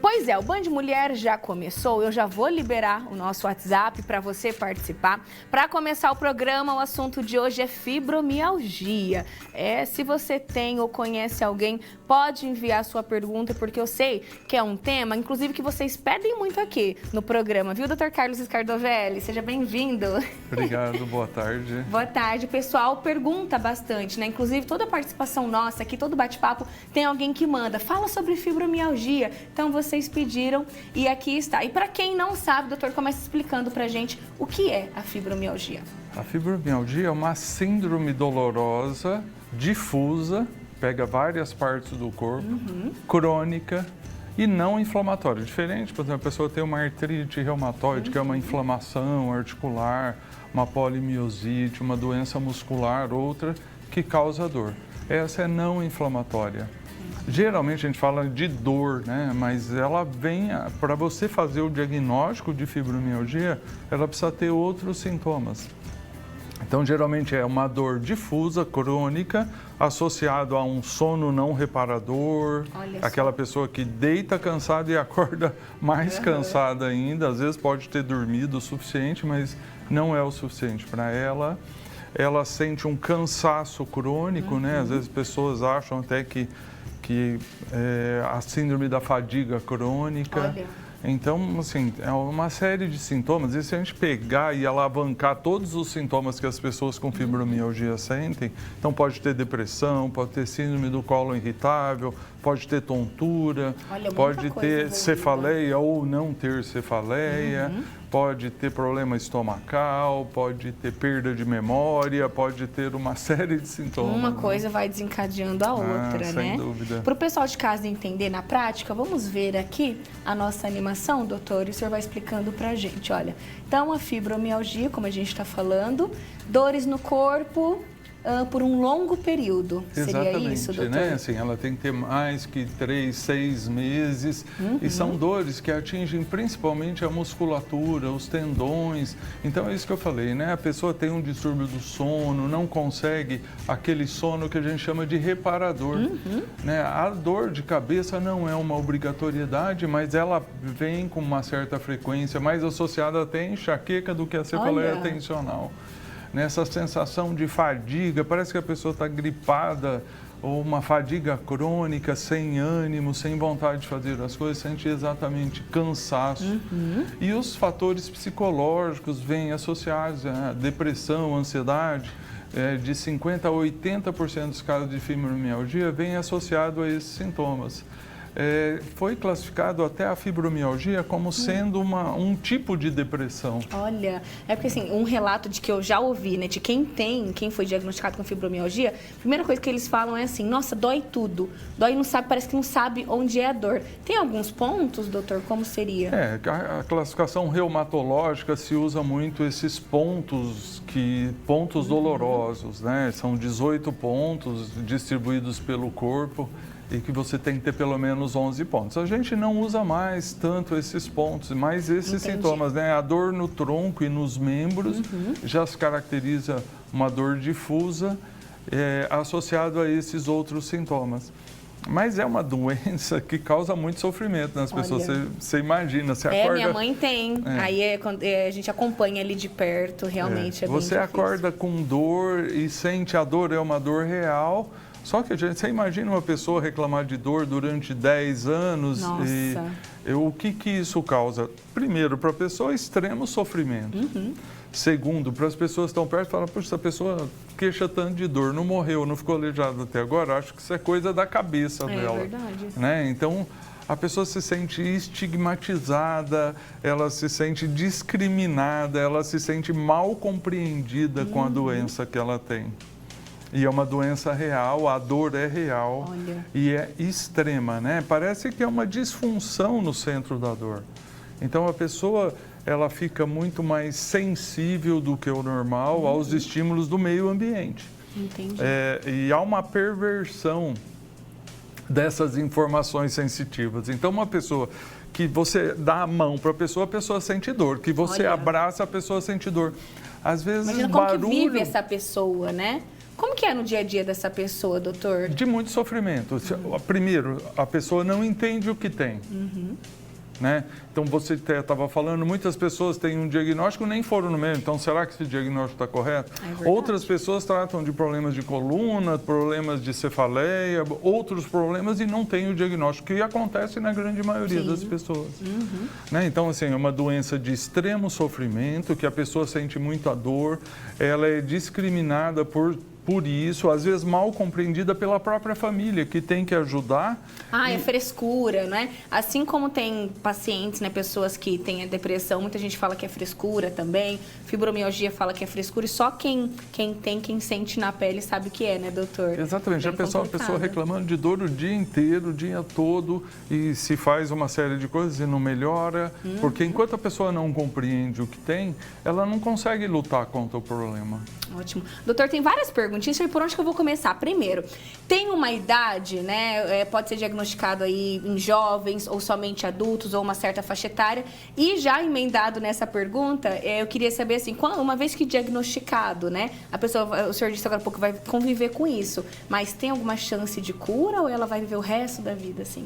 Pois é, o Band Mulher já começou, eu já vou liberar o nosso WhatsApp para você participar. Para começar o programa, o assunto de hoje é fibromialgia. Se você tem ou conhece alguém, pode enviar sua pergunta, porque eu sei que é um tema, inclusive, que vocês pedem muito aqui no programa, viu, Dr. Carlos Scardovelli? Seja bem-vindo. Obrigado, boa tarde. Boa tarde, o pessoal pergunta bastante, né? Inclusive, toda a participação nossa aqui, todo bate-papo, tem alguém que manda, fala sobre fibromialgia. Então, vocês pediram e aqui está. E para quem não sabe, o doutor começa explicando pra gente o que é a fibromialgia. A fibromialgia é uma síndrome dolorosa, difusa, pega várias partes do corpo, crônica e não inflamatória. Diferente, por exemplo, a pessoa tem uma artrite reumatoide, que é uma inflamação articular, uma polimiosite, uma doença muscular, outra que causa dor. Essa é não inflamatória. Geralmente a gente fala de dor, né? Mas ela vem, para você fazer o diagnóstico de fibromialgia, ela precisa ter outros sintomas. Então, geralmente é uma dor difusa, crônica, associado a um sono não reparador, aquela pessoa que deita cansada e acorda mais cansada ainda, às vezes pode ter dormido o suficiente, mas não é o suficiente para ela. Ela sente um cansaço crônico, né? Às vezes pessoas acham até que a síndrome da fadiga crônica. Então, assim, é uma série de sintomas. E se a gente pegar e alavancar todos os sintomas que as pessoas com fibromialgia sentem, então pode ter depressão, pode ter síndrome do colo irritável, pode ter tontura, pode ter cefaleia ou não ter cefaleia, pode ter problema estomacal, pode ter perda de memória, pode ter uma série de sintomas. Uma coisa vai desencadeando a outra, né? Sem dúvida. Para o pessoal de casa entender na prática, vamos ver aqui a nossa animação, doutor, e o senhor vai explicando pra gente. Olha, então a fibromialgia, como a gente está falando, dores no corpo por um longo período. Seria isso, doutor? Né? Assim, ela tem que ter mais que 3, 6 meses. E são dores que atingem principalmente a musculatura, os tendões. Então é isso que eu falei, né? A pessoa tem um distúrbio do sono, não consegue aquele sono que a gente chama de reparador. Né? A dor de cabeça não é uma obrigatoriedade, mas ela vem com uma certa frequência, mais associada até a enxaqueca do que a cefaleia tensional. Nessa sensação de fadiga, parece que a pessoa está gripada, ou uma fadiga crônica, sem ânimo, sem vontade de fazer as coisas, sente exatamente cansaço. E os fatores psicológicos vêm associados à depressão, ansiedade. De 50% a 80% dos casos de fibromialgia vem associado a esses sintomas. Foi classificado até a fibromialgia como sendo um tipo de depressão. Olha, é porque assim, um relato de que eu já ouvi, né, de quem foi diagnosticado com fibromialgia, a primeira coisa que eles falam é assim, nossa, dói tudo, dói, não sabe, parece que não sabe onde é a dor. Tem alguns pontos, doutor, como seria? A classificação reumatológica se usa muito esses pontos dolorosos, né? São 18 pontos distribuídos pelo corpo, e que você tem que ter pelo menos 11 pontos. A gente não usa mais tanto esses pontos, mas esses sintomas, né? A dor no tronco e nos membros já se caracteriza uma dor difusa associado a esses outros sintomas. Mas é uma doença que causa muito sofrimento nas pessoas. Você imagina, você acorda... minha mãe tem. Aí a gente acompanha ali de perto, realmente é bem Você difícil. acorda com dor e sente a dor, é uma dor real. Só que, gente, você imagina uma pessoa reclamar de dor durante 10 anos. E o que isso causa? Primeiro, para a pessoa, extremo sofrimento. Segundo, para as pessoas que estão perto, falam, puxa, essa pessoa queixa tanto de dor, não morreu, não ficou aleijada até agora, acho que isso é coisa da cabeça dela. É verdade. Né? Então, a pessoa se sente estigmatizada, ela se sente discriminada, ela se sente mal compreendida com a doença que ela tem. E é uma doença real, a dor é real e é extrema, né? Parece que é uma disfunção no centro da dor. Então, a pessoa, ela fica muito mais sensível do que o normal aos estímulos do meio ambiente. Entendi. E há uma perversão dessas informações sensitivas. Então, uma pessoa que você dá a mão para a pessoa sente dor. Que você abraça, a pessoa sente dor. Às vezes, imagina como que vive essa pessoa, né? Como que é no dia a dia dessa pessoa, doutor? De muito sofrimento. Primeiro, a pessoa não entende o que tem. Né? Então, você estava falando, muitas pessoas têm um diagnóstico e nem foram no médico. Então, será que esse diagnóstico está correto? Outras pessoas tratam de problemas de coluna, problemas de cefaleia, outros problemas e não têm o diagnóstico, que acontece na grande maioria das pessoas. Né? Então, assim, é uma doença de extremo sofrimento, que a pessoa sente muita dor, ela é discriminada por isso, às vezes mal compreendida pela própria família, que tem que ajudar. É frescura, né? Assim como tem pacientes, né, pessoas que têm a depressão, muita gente fala que é frescura também, fibromialgia fala que é frescura, e só quem sente na pele sabe o que é, né, doutor? Exatamente, a pessoa reclamando de dor o dia inteiro, o dia todo, e se faz uma série de coisas e não melhora, porque enquanto a pessoa não compreende o que tem, ela não consegue lutar contra o problema. Ótimo. Doutor, tem várias perguntinhas, e por onde que eu vou começar? Primeiro, tem uma idade, né? Pode ser diagnosticado aí em jovens ou somente adultos ou uma certa faixa etária. E já emendado nessa pergunta, eu queria saber assim, uma vez que diagnosticado, né? A pessoa, o senhor disse agora há pouco, vai conviver com isso, mas tem alguma chance de cura ou ela vai viver o resto da vida assim?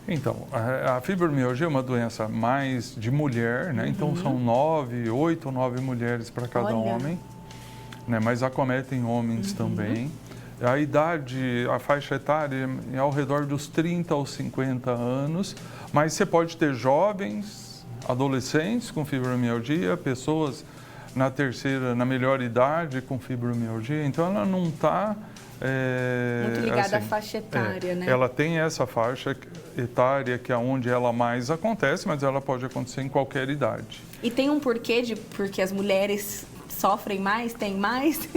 Então, a fibromialgia é uma doença mais de mulher, né? Então são 8 ou 9 mulheres para cada homem. Né, mas acometem homens também. A idade, a faixa etária é ao redor dos 30 aos 50 anos, mas você pode ter jovens, adolescentes com fibromialgia, pessoas na melhor idade com fibromialgia, então ela não está... muito ligada à faixa etária, né? Ela tem essa faixa etária que é onde ela mais acontece, mas ela pode acontecer em qualquer idade. E tem um porquê porque as mulheres sofrem mais, têm mais?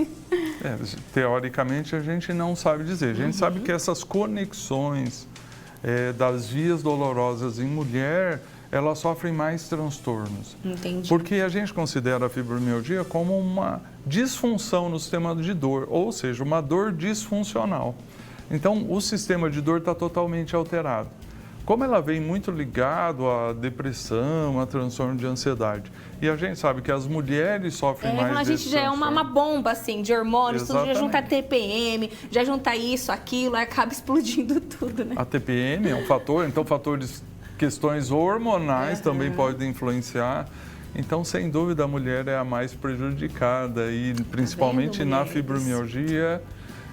Teoricamente, a gente não sabe dizer. A gente sabe que essas conexões das vias dolorosas em mulher, elas sofrem mais transtornos. Entendi. Porque a gente considera a fibromialgia como uma disfunção no sistema de dor, ou seja, uma dor disfuncional. Então, o sistema de dor está totalmente alterado. Como ela vem muito ligado à depressão, a transtorno de ansiedade. E a gente sabe que as mulheres sofrem mais. A gente já é uma bomba, assim, de hormônios, tudo, já junta TPM, já junta isso, aquilo, aí acaba explodindo tudo, né? A TPM é um fator, então fatores, questões hormonais também podem influenciar. Então, sem dúvida, a mulher é a mais prejudicada, e principalmente na fibromialgia.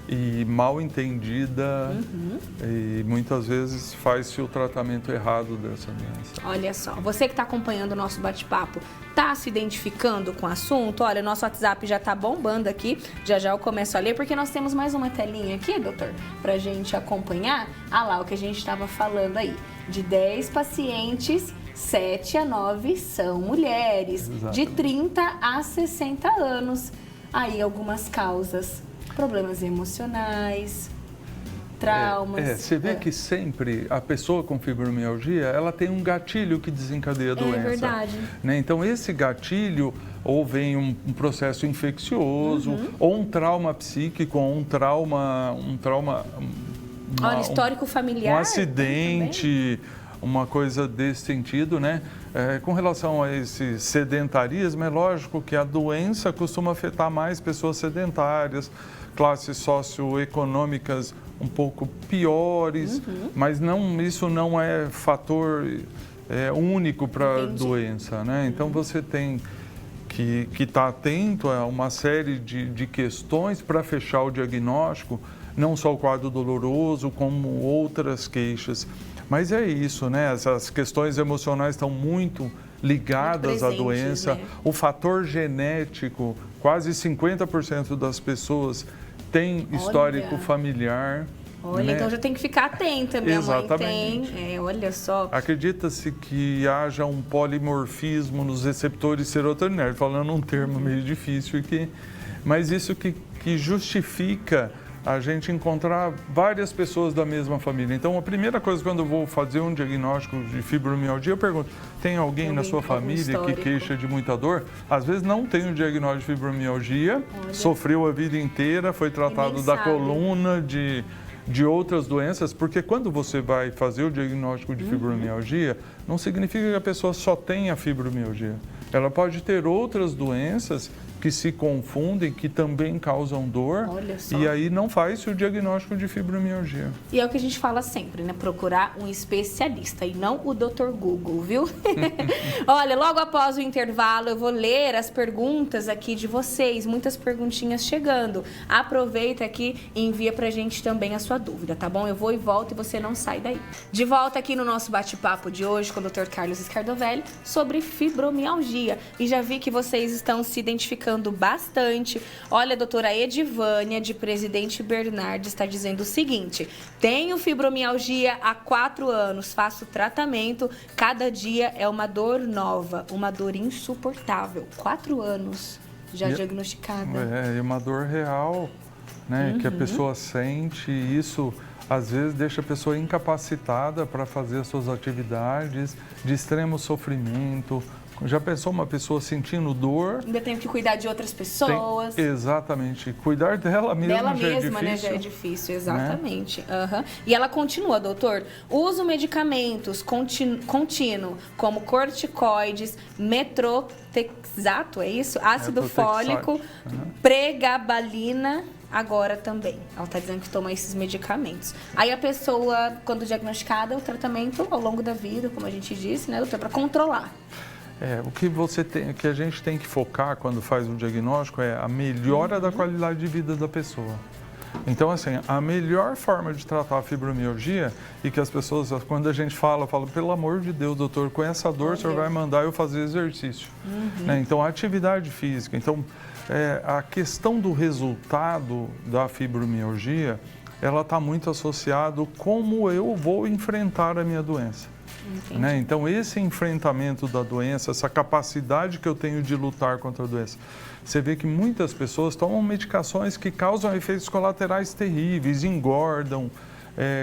E mal entendida, e muitas vezes faz-se o tratamento errado dessa doença. Olha só, você que está acompanhando o nosso bate-papo, está se identificando com o assunto? Olha, nosso WhatsApp já está bombando aqui, já eu começo a ler, porque nós temos mais uma telinha aqui, doutor, para a gente acompanhar. Lá, o que a gente estava falando aí, de 10 pacientes, 7 a 9 são mulheres, de 30 a 60 anos. Aí algumas causas: problemas emocionais, traumas. Você vê que sempre a pessoa com fibromialgia, ela tem um gatilho que desencadeia a doença. É verdade. Né? Então, esse gatilho, ou vem um processo infeccioso, ou um trauma psíquico, ou um trauma... Olha, histórico familiar. Um acidente, uma coisa desse sentido, né? Com relação a esse sedentarismo, é lógico que a doença costuma afetar mais pessoas sedentárias, classes socioeconômicas um pouco piores, mas isso não é fator único para a doença, né? Então você tem que estar atento a uma série de questões para fechar o diagnóstico, não só o quadro doloroso, como outras queixas. Mas é isso, né? Essas questões emocionais estão muito ligadas à doença. Né? O fator genético, quase 50% das pessoas têm histórico familiar. Olha, né? Então já tem que ficar atenta, minha mãe tem. Olha só. Acredita-se que haja um polimorfismo nos receptores serotoninérgicos, falando um termo meio difícil, mas isso que justifica a gente encontrar várias pessoas da mesma família. Então, a primeira coisa, quando eu vou fazer um diagnóstico de fibromialgia, eu pergunto: tem alguém na sua família que queixa de muita dor? Às vezes não tem um diagnóstico de fibromialgia, sofreu a vida inteira, foi tratado da coluna, de outras doenças, porque quando você vai fazer o diagnóstico de fibromialgia, não significa que a pessoa só tenha fibromialgia. Ela pode ter outras doenças que se confundem, que também causam dor. Olha só. E aí não faz o diagnóstico de fibromialgia. E é o que a gente fala sempre, né? Procurar um especialista e não o Dr. Google, viu? Olha, logo após o intervalo eu vou ler as perguntas aqui de vocês, muitas perguntinhas chegando. Aproveita aqui e envia pra gente também a sua dúvida, tá bom? Eu vou e volto e você não sai daí. De volta aqui no nosso bate-papo de hoje com o Dr. Carlos Scardovelli sobre fibromialgia. E já vi que vocês estão se identificando bastante. Olha, a doutora Edivânia, de Presidente Bernardes, está dizendo o seguinte: tenho fibromialgia há 4 anos, faço tratamento, cada dia é uma dor nova, uma dor insuportável. 4 anos já diagnosticada. É uma dor real, né? Que a pessoa sente, e isso às vezes deixa a pessoa incapacitada para fazer as suas atividades, de extremo sofrimento. Já pensou uma pessoa sentindo dor? Ainda tenho que cuidar de outras pessoas. Exatamente. Cuidar dela mesma dela já mesma, é difícil. né? Já é difícil, exatamente. Né? E ela continua, doutor. Uso medicamentos contínuo, como corticoides, metrotexato, é isso? Ácido fólico, pregabalina. Agora também. Ela está dizendo que toma esses medicamentos. Aí a pessoa, quando diagnosticada, o tratamento ao longo da vida, como a gente disse, né, doutor, para controlar. O que a gente tem que focar quando faz um diagnóstico é a melhora da qualidade de vida da pessoa. Então, assim, a melhor forma de tratar a fibromialgia, e que as pessoas, quando a gente fala, pelo amor de Deus, doutor, com essa dor, o senhor vai mandar eu fazer exercício. Né? Então, a atividade física. Então, a questão do resultado da fibromialgia, ela está muito associada a como eu vou enfrentar a minha doença. Né? Então, esse enfrentamento da doença, essa capacidade que eu tenho de lutar contra a doença. Você vê que muitas pessoas tomam medicações que causam efeitos colaterais terríveis, engordam,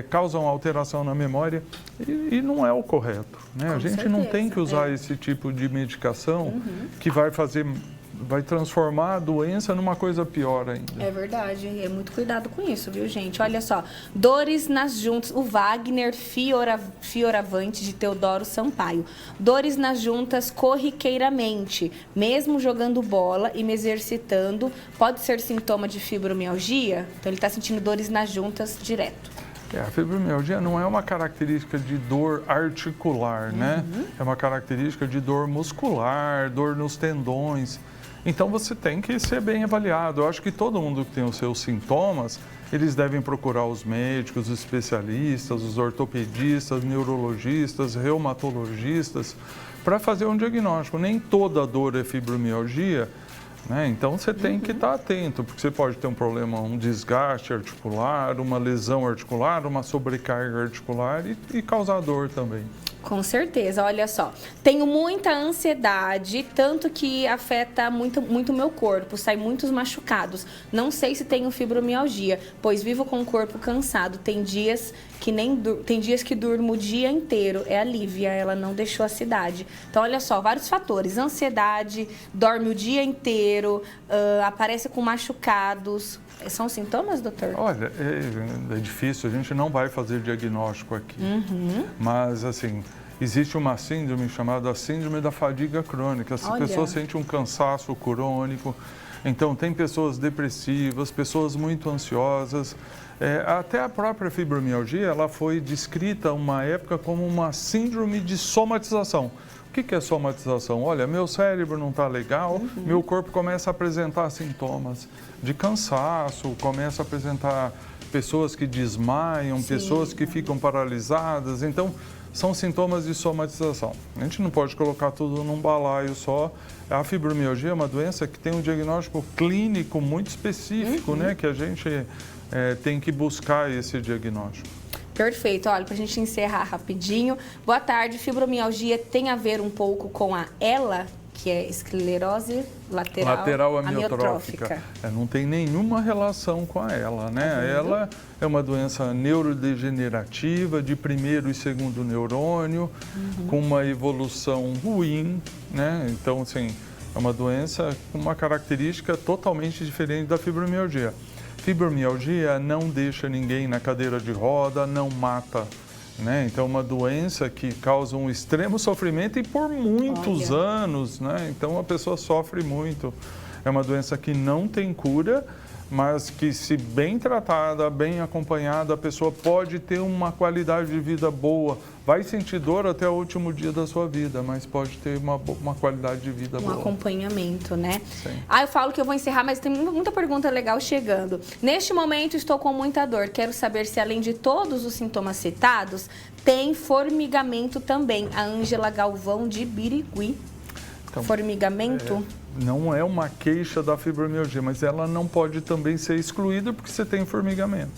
causam alteração na memória, e não é o correto. Né? A gente não tem que usar esse tipo de medicação que vai transformar a doença numa coisa pior ainda. É verdade, é muito cuidado com isso, viu, gente? Olha só, dores nas juntas, o Wagner Fioravante, de Teodoro Sampaio. Dores nas juntas corriqueiramente, mesmo jogando bola e me exercitando, pode ser sintoma de fibromialgia? Então ele está sentindo dores nas juntas direto. A fibromialgia não é uma característica de dor articular, né? É uma característica de dor muscular, dor nos tendões. Então você tem que ser bem avaliado. Eu acho que todo mundo que tem os seus sintomas, eles devem procurar os médicos, os especialistas, os ortopedistas, neurologistas, reumatologistas, para fazer um diagnóstico. Nem toda dor é fibromialgia, né? Então você tem que estar atento, porque você pode ter um problema, um desgaste articular, uma lesão articular, uma sobrecarga articular e causar dor também. Com certeza, olha só. Tenho muita ansiedade, tanto que afeta muito o meu corpo, sai muitos machucados. Não sei se tenho fibromialgia, pois vivo com o corpo cansado. Tem dias que durmo o dia inteiro. É a Lívia, ela não deixou a cidade. Então, olha só, vários fatores. Ansiedade, dorme o dia inteiro, aparece com machucados. São sintomas, doutor? Olha, é difícil, a gente não vai fazer diagnóstico aqui. Mas, assim, existe uma síndrome chamada síndrome da fadiga crônica. Essa pessoa sente um cansaço crônico. Então, tem pessoas depressivas, pessoas muito ansiosas. Até a própria fibromialgia, ela foi descrita uma época como uma síndrome de somatização. O que é somatização? Olha, meu cérebro não está legal, meu corpo começa a apresentar sintomas de cansaço, começa a apresentar pessoas que desmaiam, pessoas que ficam paralisadas. Então, são sintomas de somatização. A gente não pode colocar tudo num balaio só. A fibromialgia é uma doença que tem um diagnóstico clínico muito específico, né? Que a gente tem que buscar esse diagnóstico. Perfeito. Olha, para a gente encerrar rapidinho. Boa tarde. Fibromialgia tem a ver um pouco com a ELA, que é esclerose lateral amiotrófica. Não tem nenhuma relação com a ELA, né? A ELA é uma doença neurodegenerativa de primeiro e segundo neurônio, com uma evolução ruim, né? Então, assim, é uma doença com uma característica totalmente diferente da fibromialgia. Fibromialgia não deixa ninguém na cadeira de roda, não mata, né? Então, é uma doença que causa um extremo sofrimento e por muitos anos, né? Então, a pessoa sofre muito. é uma doença que não tem cura, mas que, se bem tratada, bem acompanhada, a pessoa pode ter uma qualidade de vida boa. Vai sentir dor até o último dia da sua vida, mas pode ter uma qualidade de vida boa. Um acompanhamento, né? Sim. Eu falo que eu vou encerrar, mas tem muita pergunta legal chegando. Neste momento, estou com muita dor. Quero saber se, além de todos os sintomas citados, tem formigamento também. A Ângela Galvão, de Birigui. Então, formigamento? Não é uma queixa da fibromialgia, mas ela não pode também ser excluída porque você tem formigamento.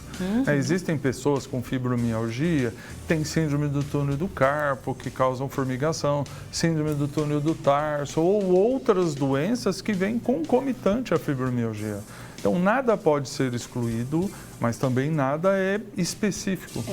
Existem pessoas com fibromialgia, tem síndrome do túnel do carpo, que causam formigação, síndrome do túnel do tarso, ou outras doenças que vêm concomitante à fibromialgia. Então, nada pode ser excluído, mas também nada é específico.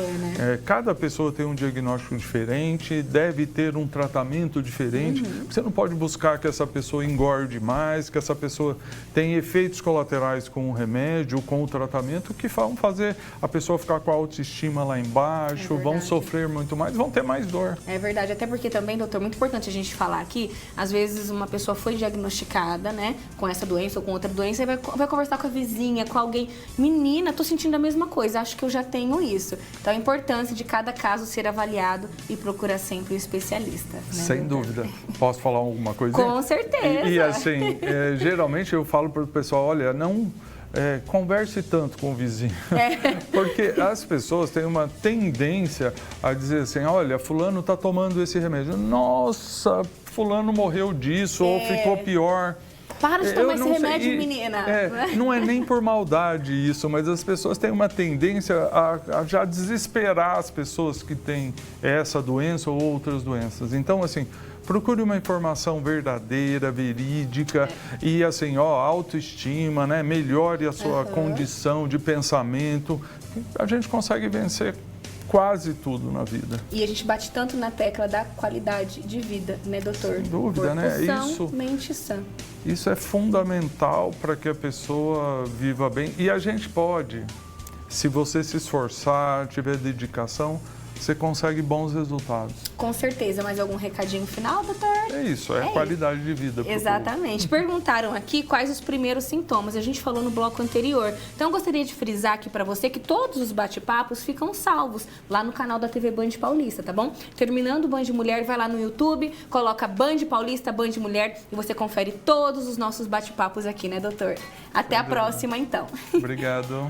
Cada pessoa tem um diagnóstico diferente, deve ter um tratamento diferente. Você não pode buscar que essa pessoa engorde mais, que essa pessoa tenha efeitos colaterais com o remédio, com o tratamento, que vão fazer a pessoa ficar com a autoestima lá embaixo, vão sofrer muito mais, vão ter mais dor. É verdade, até porque também, doutor, muito importante a gente falar aqui, às vezes uma pessoa foi diagnosticada, né, com essa doença ou com outra doença, e vai conversar com a vizinha, com alguém, menina, tô sentindo a mesma coisa, acho que eu já tenho isso. Então, a importância de cada caso ser avaliado e procurar sempre um especialista. Né, sem dúvida. Posso falar alguma coisa? Com certeza. E assim, geralmente eu falo para o pessoal, olha, não converse tanto com o vizinho. Porque as pessoas têm uma tendência a dizer assim, olha, fulano está tomando esse remédio. Nossa, fulano morreu disso ou ficou pior. Para de tomar esse remédio, menina. Não é nem por maldade isso, mas as pessoas têm uma tendência a já desesperar as pessoas que têm essa doença ou outras doenças. Então, assim, procure uma informação verdadeira, verídica e, assim, autoestima, né? Melhore a sua condição de pensamento. A gente consegue vencer quase tudo na vida. E a gente bate tanto na tecla da qualidade de vida, né, doutor? Sem dúvida, né? Mente sã. Isso é fundamental para que a pessoa viva bem. E a gente pode, se você se esforçar, tiver dedicação, você consegue bons resultados. Com certeza. Mais algum recadinho final, doutor? É isso, é qualidade de vida. Exatamente. Perguntaram aqui quais os primeiros sintomas. A gente falou no bloco anterior. Então, eu gostaria de frisar aqui para você que todos os bate-papos ficam salvos lá no canal da TV Band Paulista, tá bom? Terminando o Band Mulher, vai lá no YouTube, coloca Band Paulista, Band Mulher e você confere todos os nossos bate-papos aqui, né, doutor? Até a próxima, então. Obrigado.